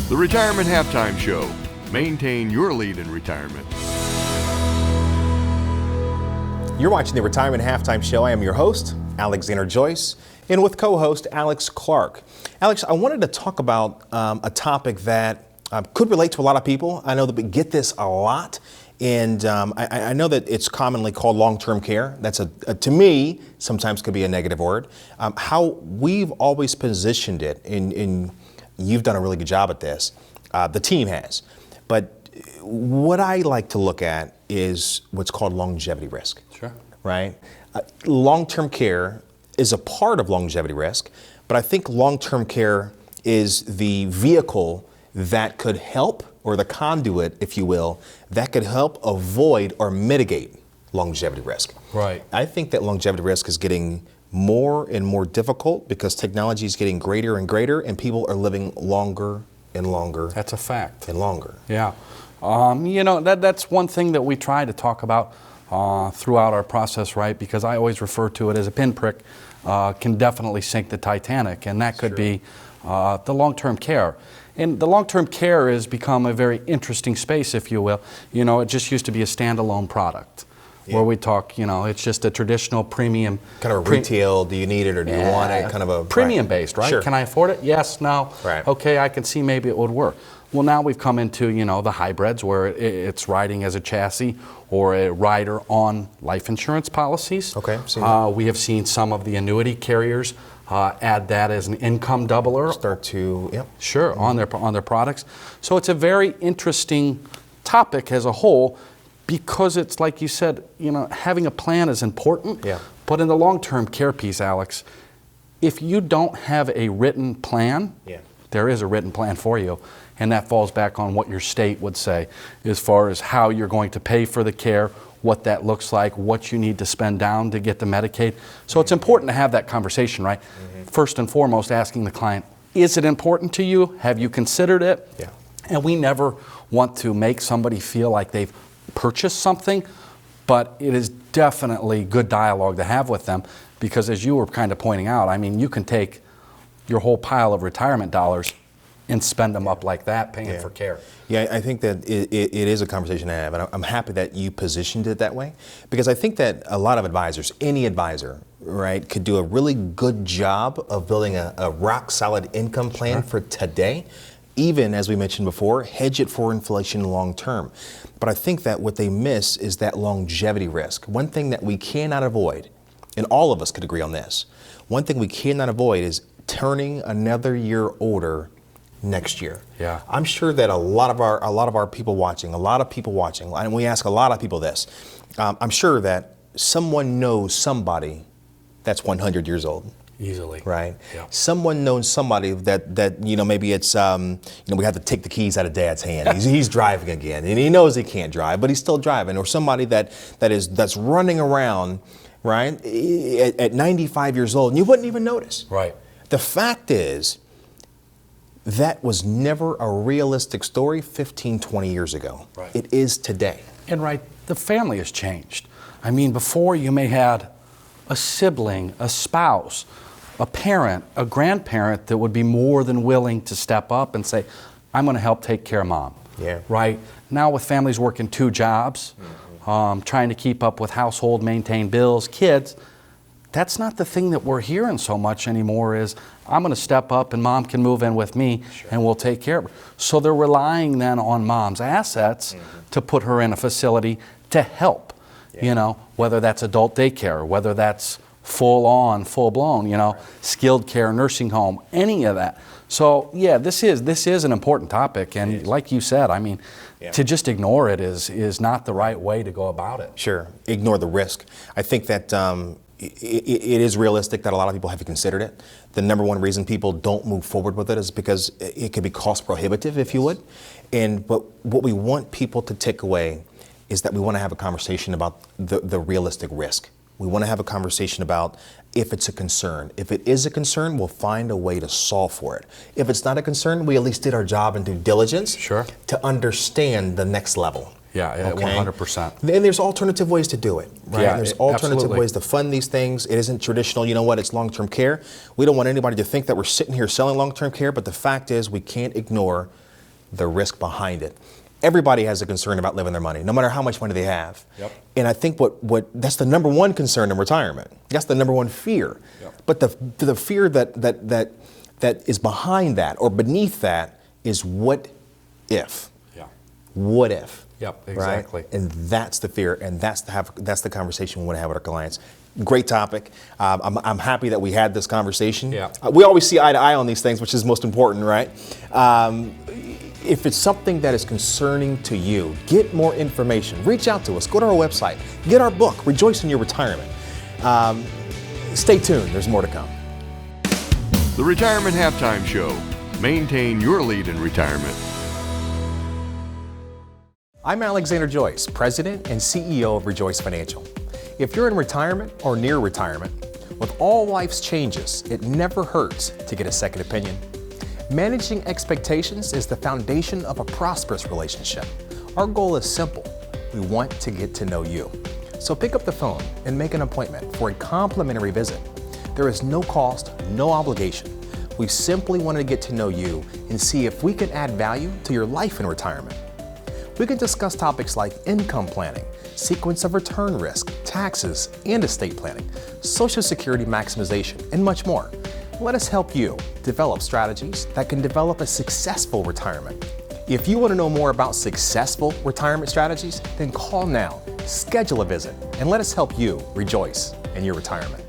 The Retirement Halftime Show. Maintain your lead in retirement. You're watching the Retirement Halftime Show. I am your host, Alexander Joyce, and with co-host Alex Clark. Alex, I wanted to talk about a topic that could relate to a lot of people. I know that we get this a lot, and I know that it's commonly called long-term care. That's to me, sometimes could be a negative word. How we've always positioned it, and you've done a really good job at this. The team has. But what I like to look at is what's called longevity risk. Sure. Right? Long-term care is a part of longevity risk, but I think long-term care is the vehicle that could help, or the conduit, if you will, that could help avoid or mitigate longevity risk. Right. I think that longevity risk is getting more and more difficult because technology is getting greater and greater, and people are living longer and longer. That's a fact. And longer. Yeah. That's one thing that we try to talk about throughout our process, right? Because I always refer to it as a pinprick can definitely sink the Titanic, and that could be the long-term care. And the long-term care has become a very interesting space, if you will. It just used to be a standalone product. Yeah. Where we talk, it's just a traditional premium. Kind of a retail, do you need it or do you want it? Kind of a premium based, right? Sure. Can I afford it? Yes, no. Right. Okay, I can see maybe it would work. Well, now we've come into, the hybrids where it's riding as a chassis or a rider on life insurance policies. Okay. We have seen some of the annuity carriers add that as an income doubler. Start to, yep. Sure, mm-hmm. on their products. So it's a very interesting topic as a whole, because it's like you said, having a plan is important. Yeah. But in the long-term care piece, Alex, if you don't have a written plan, there is a written plan for you, and that falls back on what your state would say as far as how you're going to pay for the care, what that looks like, what you need to spend down to get the Medicaid. So it's important to have that conversation, right? Mm-hmm. First and foremost, asking the client, is it important to you? Have you considered it? Yeah. And we never want to make somebody feel like they've purchase something, but it is definitely good dialogue to have with them, because as you were kind of pointing out, you can take your whole pile of retirement dollars and spend them up like that, paying for care. Yeah, I think that it is a conversation to have, and I'm happy that you positioned it that way, because I think that a lot of advisors, any advisor, right, could do a really good job of building a rock solid income plan for today. Even, as we mentioned before, hedge it for inflation long term. But I think that what they miss is that longevity risk. One thing that we cannot avoid, and all of us could agree on this, one thing we cannot avoid is turning another year older next year. Yeah. I'm sure that a lot of our people watching, and we ask a lot of people this, I'm sure that someone knows somebody that's 100 years old. Easily. Right. Yeah. Someone knows somebody that maybe it's we have to take the keys out of Dad's hand. He's driving again, and he knows he can't drive, but he's still driving. Or somebody that's running around, right, at 95 years old, and you wouldn't even notice. Right. The fact is, that was never a realistic story 15, 20 years ago. Right. It is today. And the family has changed. Before you may had a sibling, a spouse, a parent, a grandparent that would be more than willing to step up and say, I'm going to help take care of mom. Yeah. Right? Now with families working 2 jobs, trying to keep up with household, maintain bills, kids, that's not the thing that we're hearing so much anymore is, I'm going to step up and mom can move in with me and we'll take care of her. So they're relying then on mom's assets to put her in a facility to help, whether that's adult daycare, whether that's full-blown, skilled care, nursing home, any of that. So this is an important topic, and like you said, to just ignore it is not the right way to go about it. Sure, ignore the risk. I think that it is realistic that a lot of people have considered it. The number one reason people don't move forward with it is because it could be cost prohibitive, if you would. But what we want people to take away is that we want to have a conversation about the realistic risk. We want to have a conversation about if it's a concern. If it is a concern, we'll find a way to solve for it. If it's not a concern, we at least did our job and due diligence to understand the next level. Yeah, okay? 100%. And there's alternative ways to do it, right? Yeah, there's alternative absolutely. ways to fund these things. It isn't traditional, it's long-term care. We don't want anybody to think that we're sitting here selling long-term care, but the fact is we can't ignore the risk behind it. Everybody has a concern about living their money, no matter how much money they have. Yep. And I think what that's the number one concern in retirement. That's the number one fear. Yep. But the fear that is behind that or beneath that is what if? Yeah. What if? Yep, exactly. Right? And that's the fear, and that's the conversation we want to have with our clients. Great topic. I'm happy that we had this conversation. Yeah. We always see eye to eye on these things, which is most important, right? If it's something that is concerning to you, get more information. Reach out to us. Go to our website. Get our book, Rejoice in Your Retirement. Stay tuned. There's more to come. The Retirement Halftime Show. Maintain your lead in retirement. I'm Alexander Joyce, President and CEO of ReJoyce Financial. If you're in retirement or near retirement, with all life's changes, it never hurts to get a second opinion. Managing expectations is the foundation of a prosperous relationship. Our goal is simple. We want to get to know you. So pick up the phone and make an appointment for a complimentary visit. There is no cost, no obligation. We simply want to get to know you and see if we can add value to your life in retirement. We can discuss topics like income planning, sequence of return risk, taxes, and estate planning, Social Security maximization, and much more. Let us help you develop strategies that can develop a successful retirement. If you want to know more about successful retirement strategies, then call now, schedule a visit, and let us help you rejoice in your retirement.